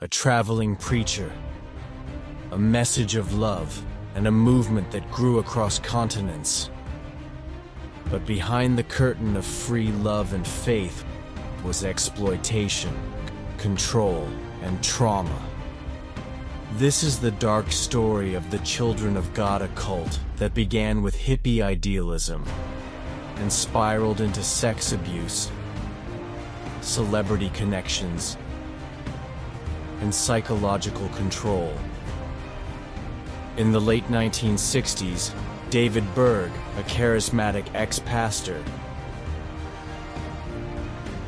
a traveling preacher, a message of love, and a movement that grew across continents. But behind the curtain of free love and faith was exploitation, control, and trauma. This is the dark story of the Children of God occult that began with hippie idealism and spiraled into sex abuse, celebrity connections, and psychological control. In the late 1960s, David Berg, a charismatic ex-pastor,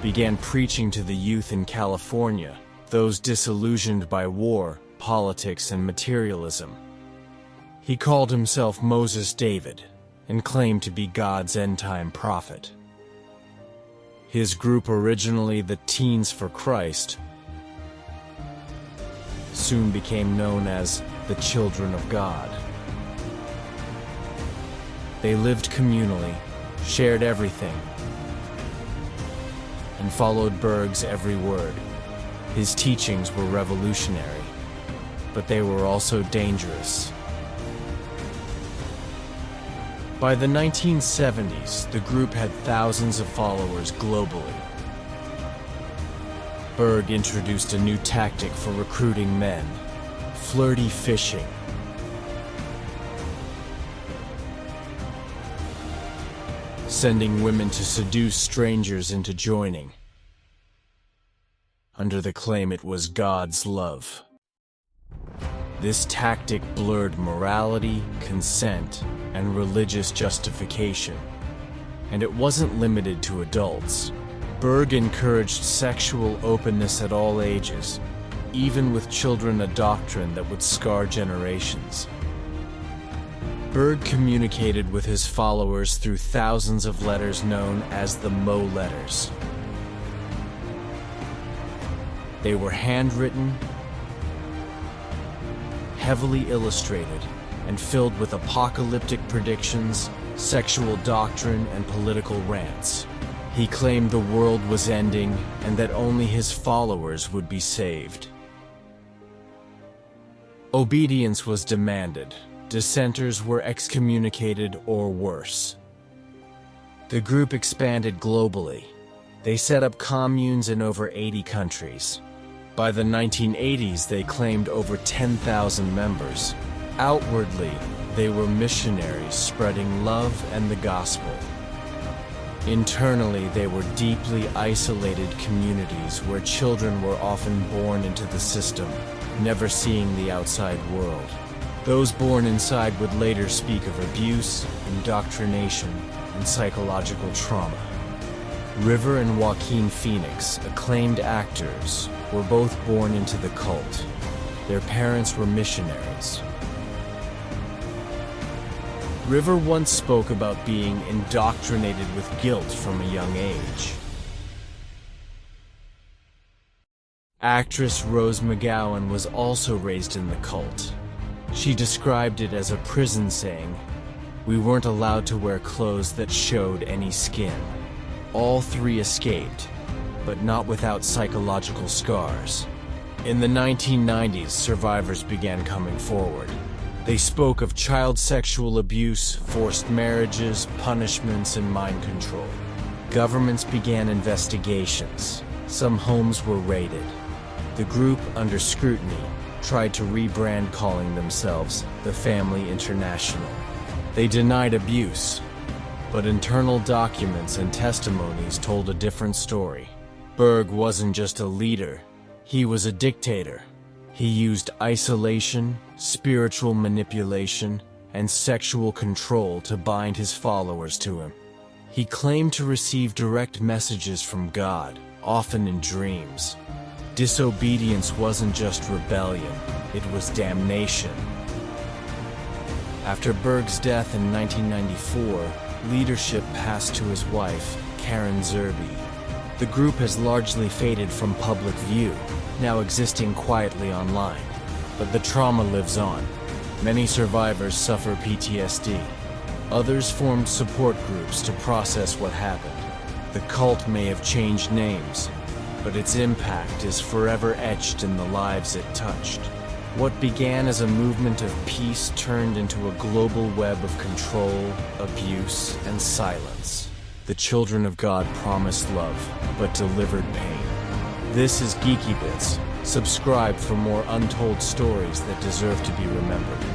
began preaching to the youth in California, those disillusioned by war, politics, and materialism. He called himself Moses David and claimed to be God's end-time prophet. His group, originally the Teens for Christ, soon became known as the Children of God. They lived communally, shared everything, and followed Berg's every word. His teachings were revolutionary, but they were also dangerous. By the 1970s, the group had thousands of followers globally. Berg introduced a new tactic for recruiting men: flirty fishing. Sending women to seduce strangers into joining, under the claim it was God's love. This tactic blurred morality, consent, and religious justification. And it wasn't limited to adults. Berg encouraged sexual openness at all ages, even with children, a doctrine that would scar generations. Berg communicated with his followers through thousands of letters known as the Mo letters. They were handwritten, heavily illustrated, and filled with apocalyptic predictions, sexual doctrine, and political rants. He claimed the world was ending and that only his followers would be saved. Obedience was demanded. Dissenters were excommunicated or worse. The group expanded globally. They set up communes in over 80 countries. By the 1980s, they claimed over 10,000 members. Outwardly, they were missionaries spreading love and the gospel. Internally, they were deeply isolated communities where children were often born into the system, never seeing the outside world. Those born inside would later speak of abuse, indoctrination, and psychological trauma. River and Joaquin Phoenix, acclaimed actors, were both born into the cult. Their parents were missionaries. River once spoke about being indoctrinated with guilt from a young age. Actress Rose McGowan was also raised in the cult. She described it as a prison, saying, "We weren't allowed to wear clothes that showed any skin." All three escaped, but not without psychological scars. In the 1990s, survivors began coming forward. They spoke of child sexual abuse, forced marriages, punishments, and mind control. Governments began investigations. Some homes were raided. The group, under scrutiny, tried to rebrand, calling themselves the Family International. They denied abuse, but internal documents and testimonies told a different story. Berg wasn't just a leader, he was a dictator. He used isolation, spiritual manipulation, and sexual control to bind his followers to him. He claimed to receive direct messages from God, often in dreams. Disobedience wasn't just rebellion, it was damnation. After Berg's death in 1994, leadership passed to his wife, Karen Zerbe. The group has largely faded from public view, now existing quietly online. But the trauma lives on. Many survivors suffer PTSD. Others formed support groups to process what happened. The cult may have changed names, but its impact is forever etched in the lives it touched. What began as a movement of peace turned into a global web of control, abuse, and silence. The children of God promised love, but delivered pain. This is Geeky Bits. Subscribe for more untold stories that deserve to be remembered.